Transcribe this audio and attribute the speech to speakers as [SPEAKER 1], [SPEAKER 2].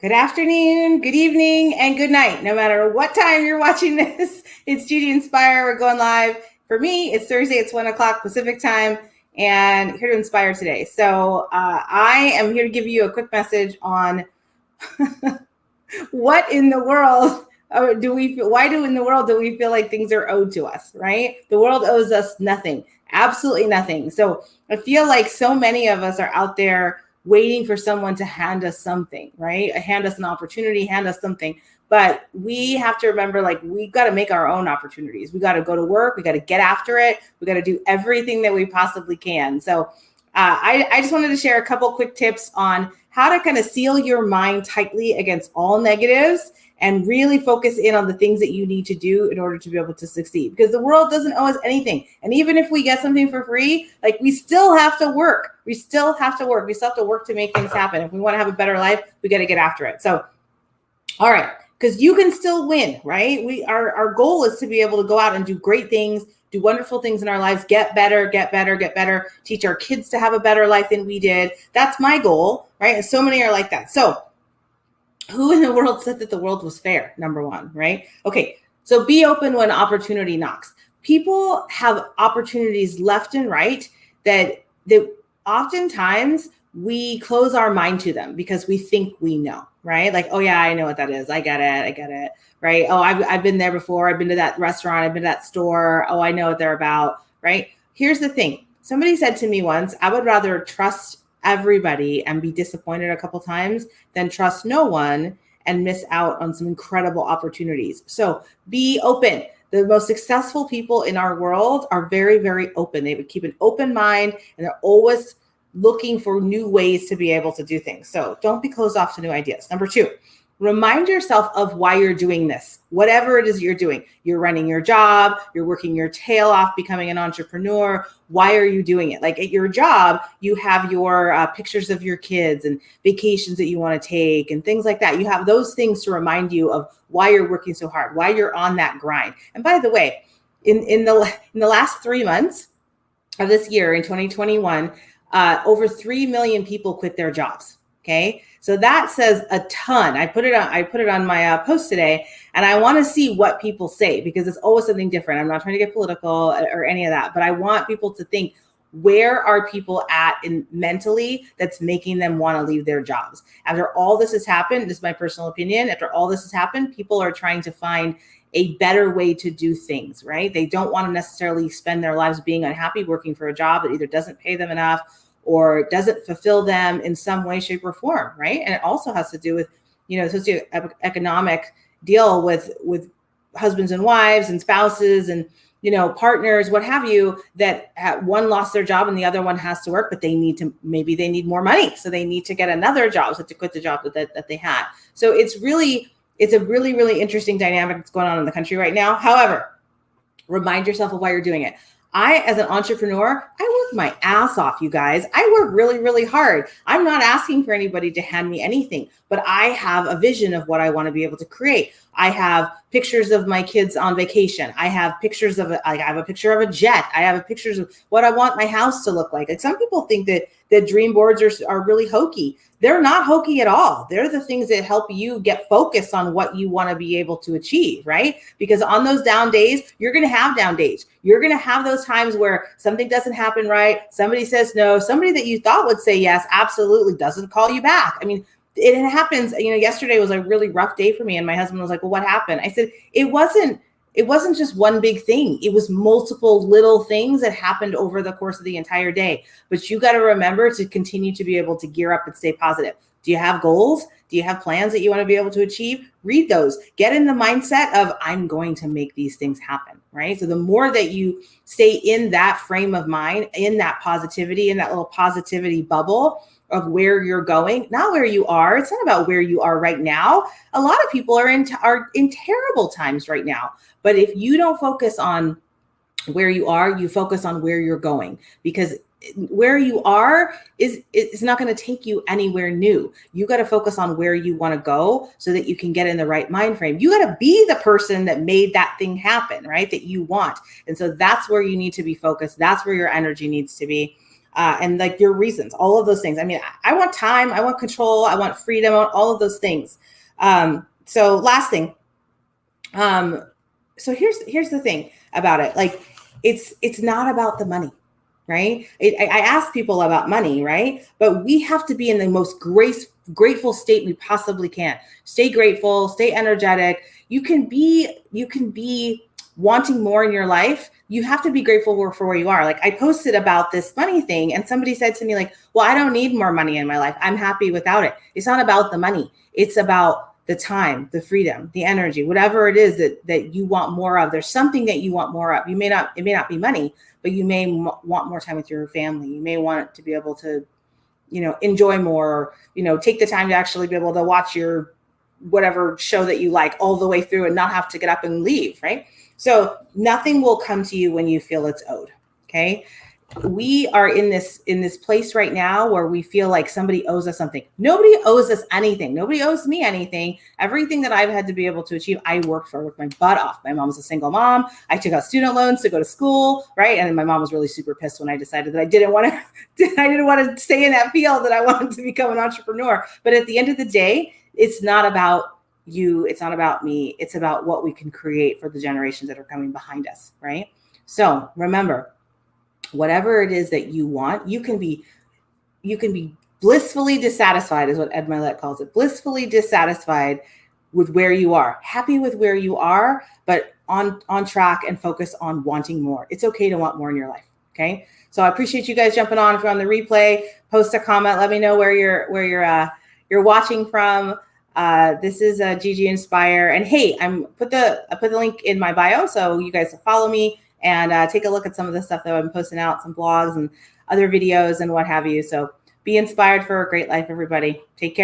[SPEAKER 1] Good afternoon, good evening, and good night. No matter what time you're watching this, it's GGinspire. We're going live. For me, it's Thursday. It's 1 o'clock Pacific time, and here to inspire today. So I am here to give you a quick message on what in the world do we feel? Why in the world do we feel like things are owed to us, right? The world owes us nothing, absolutely nothing. So I feel like so many of us are out there waiting for someone to hand us something, right? Hand us an opportunity, hand us something. But we have to remember, like, we got to make our own opportunities. We got to go to work. We got to get after it. We got to do everything that we possibly can. So I just wanted to share a couple quick tips on how to kind of seal your mind tightly against all negatives and really focus in on the things that you need to do in order to be able to succeed, because the world doesn't owe us anything. And even if we get something for free, like, we still have to work. We still have to work. We still have to work to make things happen. If we want to have a better life, we got to get after it. So, all right, because you can still win, right? Our goal is to be able to go out and do great things, do wonderful things in our lives, get better, teach our kids to have a better life than we did. That's my goal, right? And so many are like that. So who in the world said that the world was fair? Number one, right? Okay, so be open when opportunity knocks. People have opportunities left and right that oftentimes we close our mind to them because we think we know, right? Like, oh yeah, I know what that is. I get it, right? Oh, I've been there before. I've been to that restaurant. I've been to that store. Oh, I know what they're about, right? Here's the thing. Somebody said to me once, I would rather trust everybody and be disappointed a couple times than trust no one and miss out on some incredible opportunities. So be open. The most successful people in our world are very, very open. They would keep an open mind, and they're always looking for new ways to be able to do things. So don't be closed off to new ideas. Number two, remind yourself of why you're doing this. Whatever it is you're doing, you're running your job, you're working your tail off, becoming an entrepreneur. Why are you doing it? Like, at your job, you have your pictures of your kids and vacations that you want to take and things like that. You have those things to remind you of why you're working so hard, why you're on that grind. And by the way, in the last 3 months of this year, in 2021, over 3 million people quit their jobs. Okay, so that says a ton. I put it on my post today, and I want to see what people say, because it's always something different. I'm not trying to get political or any of that, but I want people to think, where are people at mentally that's making them want to leave their jobs? After all this has happened, this is my personal opinion, after all this has happened, people are trying to find a better way to do things, right? They don't want to necessarily spend their lives being unhappy working for a job that either doesn't pay them enough or doesn't fulfill them in some way, shape, or form, right? And it also has to do with, socioeconomic deal with husbands and wives and spouses and, partners, what have you, that one lost their job and the other one has to work, but maybe they need more money. So they need to get another job, so to quit the job that they had. So it's a really, really interesting dynamic that's going on in the country right now. However, remind yourself of why you're doing it. I, as an entrepreneur, I work my ass off, you guys. I work really, really hard. I'm not asking for anybody to hand me anything, but I have a vision of what I want to be able to create. I have pictures of my kids on vacation. I have pictures of I have a picture of a jet. I have pictures of what I want my house to look like. Like, some people think that dream boards are really hokey. They're not hokey at all. They're the things that help you get focused on what you want to be able to achieve, right? Because on those down days, you're going to have down days. You're going to have those times where something doesn't happen right. Somebody says no. Somebody that you thought would say yes absolutely doesn't call you back. I mean, it happens. Yesterday was a really rough day for me, and my husband was like, well, what happened? I said, it wasn't just one big thing. It was multiple little things that happened over the course of the entire day. But you got to remember to continue to be able to gear up and stay positive. Do you have goals? Do you have plans that you want to be able to achieve? Read those. Get in the mindset of, I'm going to make these things happen, right? So the more that you stay in that frame of mind, in that positivity, in that little positivity bubble of where you're going, not where you are. It's not about where you are right now. A lot of people are in terrible times right now. But if you don't focus on where you are, you focus on where you're going, because where you are is not going to take you anywhere new. You got to focus on where you want to go so that you can get in the right mind frame. You got to be the person that made that thing happen, right? That you want. And so that's where you need to be focused. That's where your energy needs to be. and like your reasons, all of those things. I mean, I want time, I want control, I want freedom, I want all of those things. So last thing. So here's the thing about it. Like it's not about the money, right? I ask people about money, right? But we have to be in the most grateful state we possibly can. Stay grateful, stay energetic. You can be wanting more in your life. You have to be grateful for where you are. Like I posted about this money thing and somebody said to me like, well, I don't need more money in my life. I'm happy without it. It's not about the money. It's about the time, the freedom, the energy, whatever it is that you want more of. There's something that you want more of. It may not be money, but you may want more time with your family. You may want to be able to, enjoy more, take the time to actually be able to watch your whatever show that you like all the way through and not have to get up and leave, right? So nothing will come to you when you feel it's owed. Okay. We are in this place right now where we feel like somebody owes us something. Nobody owes us anything. Nobody owes me anything. Everything that I've had to be able to achieve, I worked my butt off. My mom's a single mom. I took out student loans to go to school, right? And my mom was really super pissed when I decided that I didn't want to stay in that field, that I wanted to become an entrepreneur. But at the end of the day, it's not about you. It's not about me. It's about what we can create for the generations that are coming behind us, right? So remember, whatever it is that you want, you can be blissfully dissatisfied, is what Ed Mylett calls it. Blissfully dissatisfied with where you are, happy with where you are, but on track and focus on wanting more. It's okay to want more in your life. Okay. So I appreciate you guys jumping on. If you're on the replay, post a comment. Let me know where you're watching from. This is GGinspire. And hey, I put the link in my bio so you guys follow me and take a look at some of the stuff that I'm posting out, some blogs and other videos and what have you. So be inspired for a great life, everybody. Take care.